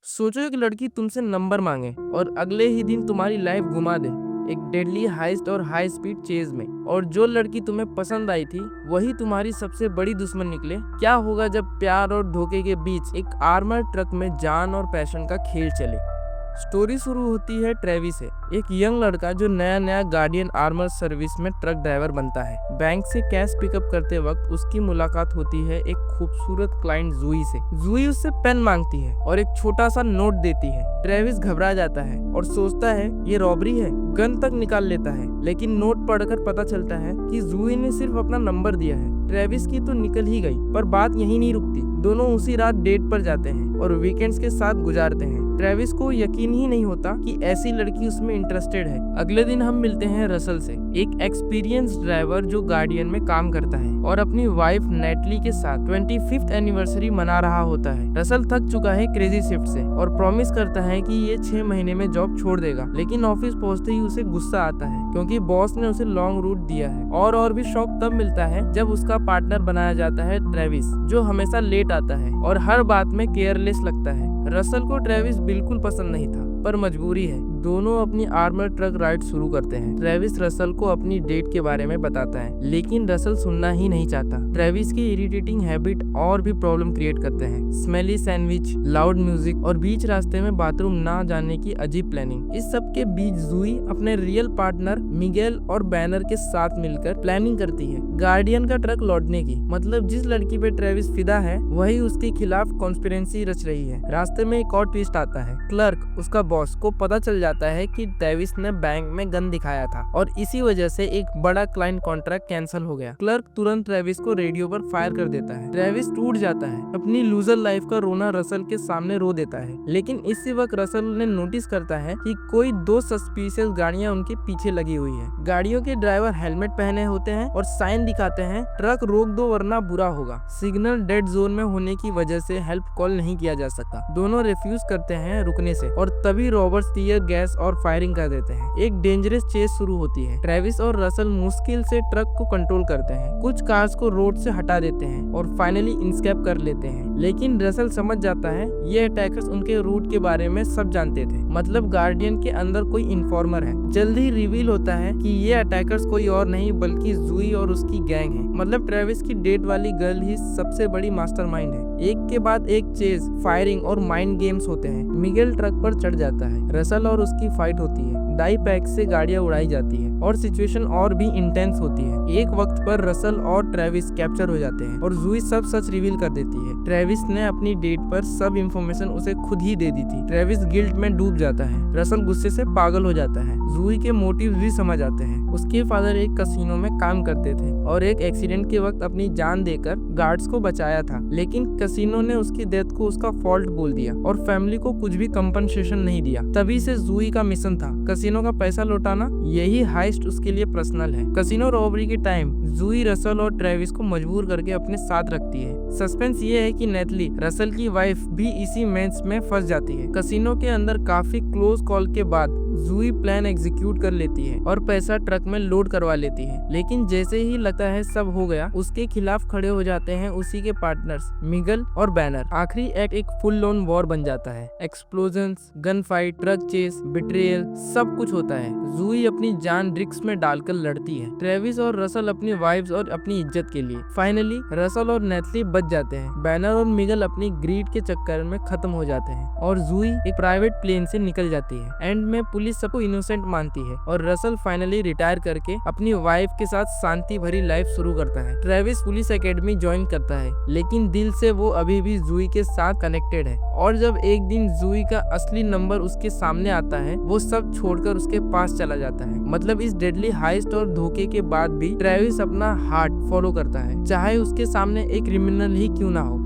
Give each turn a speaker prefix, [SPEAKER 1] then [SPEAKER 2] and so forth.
[SPEAKER 1] सोचो एक लड़की तुमसे नंबर मांगे और अगले ही दिन तुम्हारी लाइफ घुमा दे एक डेडली हाइस्ट और हाई स्पीड चेज में, और जो लड़की तुम्हें पसंद आई थी वही तुम्हारी सबसे बड़ी दुश्मन निकले। क्या होगा जब प्यार और धोखे के बीच एक आर्मर ट्रक में जान और पैशन का खेल चले। स्टोरी शुरू होती है ट्रेविस से, एक यंग लड़का जो नया नया गार्डियन आर्मर सर्विस में ट्रक ड्राइवर बनता है। बैंक से कैश पिकअप करते वक्त उसकी मुलाकात होती है एक खूबसूरत क्लाइंट जूही से। जूही उससे पेन मांगती है और एक छोटा सा नोट देती है। ट्रेविस घबरा जाता है और सोचता है ये रॉबरी है, गन तक निकाल लेता है, लेकिन नोट पढ़कर पता चलता है कि जूही ने सिर्फ अपना नंबर दिया है। ट्रेविस की तो निकल ही गई, पर बात यहीं नहीं रुकती। दोनों उसी रात डेट पर जाते हैं और वीकेंड्स के साथ गुजारते हैं। ट्रेविस को यकीन ही नहीं होता कि ऐसी लड़की उसमें इंटरेस्टेड है। अगले दिन हम मिलते हैं रसल से, एक एक्सपीरियंस ड्राइवर जो गार्डियन में काम करता है और अपनी वाइफ नेटली के साथ 25th एनिवर्सरी मना रहा होता है। रसल थक चुका है क्रेजी शिफ्ट से और प्रॉमिस करता है कि ये 6 महीने में जॉब छोड़ देगा, लेकिन ऑफिस पहुंचते ही उसे गुस्सा आता है क्योंकि बॉस ने उसे लॉन्ग रूट दिया है। और भी शौक तब मिलता है जब उसका पार्टनर बनाया जाता है ट्रेविस, जो हमेशा लेट आता है और हर बात में केयरलेस लगता है। रसल को ट्रेविस बिल्कुल पसंद नहीं था, पर मजबूरी है। दोनों अपनी आर्मर ट्रक राइड शुरू करते हैं। ट्रेविस रसल को अपनी डेट के बारे में बताता है, लेकिन रसल सुनना ही नहीं चाहता। ट्रेविस की इरिटेटिंग हैबिट और भी प्रॉब्लम क्रिएट करते हैं। स्मेली सैंडविच, लाउड म्यूजिक और बीच रास्ते में बाथरूम ना जाने की अजीब प्लानिंग। इस सब के बीच जूही अपने रियल पार्टनर मिगेल और बैनर के साथ मिलकर प्लानिंग करती है गार्डियन का ट्रक लौटने की। मतलब जिस लड़की पे ट्रेविस फिदा है वही उसके खिलाफ कॉन्स्पिरेंसी रच रही है। रास्ते में एक और ट्विस्ट आता है। क्लर्क, उसका बॉस, को पता चल जाता है कि ट्रेविस ने बैंक में गन दिखाया था और इसी वजह से एक बड़ा क्लाइंट कॉन्ट्रैक्ट कैंसिल हो गया। क्लर्क तुरंत ट्रेविस को रेडियो पर फायर कर देता है। ट्रेविस टूट जाता है। अपनी लूजर लाइफ का रोना रसल के सामने रो देता है, लेकिन इसी वक्त रसल ने नोटिस करता है कि कोई 2 सस्पिशियस गाड़ियां उनके पीछे लगी हुई है। गाड़ियों के ड्राइवर हेलमेट पहने होते हैं और साइन दिखाते हैं, ट्रक रोक दो वरना बुरा होगा। सिग्नल डेड जोन में होने की वजह से हेल्प कॉल नहीं किया जा सकता। दोनों रिफ्यूज करते हैं रुकने से और तभी रॉबर्ट्स टीयर गैस और फायरिंग कर देते हैं। एक डेंजरस चेस शुरू होती है। ट्रेविस और रसल मुश्किल से ट्रक को कंट्रोल करते हैं, कुछ कार्स को रोड से हटा देते हैं और फाइनली इंस्केप कर लेते हैं। लेकिन रसल समझ जाता है ये अटैकर्स उनके रूट के बारे में सब जानते थे, मतलब गार्डियन के अंदर कोई इन्फॉर्मर है। जल्द ही रिवील होता है कि ये अटैकर्स कोई और नहीं बल्कि जूही और उसकी गैंग है। मतलब ट्रेविस की डेट वाली गर्ल ही सबसे बड़ी मास्टरमाइंड है। एक के बाद एक चेज, फायरिंग और माइंड गेम्स होते हैं। मिगेल ट्रक पर चढ़ जाता है, रसल और उसकी फाइट होती है। डाई पैक से गाड़ियां उड़ाई जाती है और सिचुएशन और भी इंटेंस होती है। एक वक्त पर रसल और ट्रेविस कैप्चर हो जाते हैं और जूही सब सच रिवील कर देती है। ट्रेविस ने अपनी डेट पर सब इंफॉर्मेशन उसे खुद ही दे दी थी। ट्रेविस गिल्ट में डूब जाता है। रसल गुस्से से पागल हो जाता है। जूही के मोटिव भी समझ आते हैं। उसके फादर एक कसिनो में काम करते थे और एक एक्सीडेंट के वक्त अपनी जान देकर गार्ड्स को बचाया था, लेकिन कसिनो ने उसकी डेथ को उसका फॉल्ट बोल दिया और फैमिली को कुछ भी कंपनसेशन नहीं दिया। तभी से जूही का मिशन था कसिनो का पैसा लौटाना। यही हाइस्ट उसके लिए पर्सनल है। कसिनो रॉबरी के टाइम जूही रसल और ट्रेविस को मजबूर करके अपने साथ रखती है। सस्पेंस ये है कि नेटली, रसल की वाइफ, भी इसी मेंस में फंस जाती है। कसिनो के अंदर काफी क्लोज कॉल के बाद जूही प्लान एग्जीक्यूट कर लेती है और पैसा ट्रक में लोड करवा लेती है, लेकिन जैसे ही लगता है सब हो गया, उसके खिलाफ खड़े हो जाते हैं उसी के पार्टनर्स मिगेल और बैनर। आखिरी एक्ट एक फुल लोन वॉर बन जाता है। Explosions, gun fight, truck chase, betrayal, सब कुछ होता है। जूही अपनी जान रिस्क में डालकर लड़ती है, ट्रेविस और रसल अपनी वाइफ्स और अपनी इज्जत के लिए। फाइनली रसल और नेटली बच जाते हैं। बैनर और मिगेल अपनी ग्रीड के चक्कर में खत्म हो जाते हैं और जूही एक प्राइवेट प्लेन से निकल जाती है। एंड में पुलिस सबको इनोसेंट मानती है और रसल फाइनली रिटायर करके अपनी वाइफ के साथ शांति भरी लाइफ शुरू करता है। ट्रेविस पुलिस एकेडमी ज्वाइन करता है, लेकिन दिल से वो अभी भी जूही के साथ कनेक्टेड है। और जब एक दिन जूही का असली नंबर उसके सामने आता है, वो सब छोड़कर उसके पास चला जाता है। मतलब इस डेडली हाइस्ट और धोखे के बाद भी ट्रेविस अपना हार्ट फॉलो करता है, चाहे उसके सामने एक क्रिमिनल ही क्यों ना हो।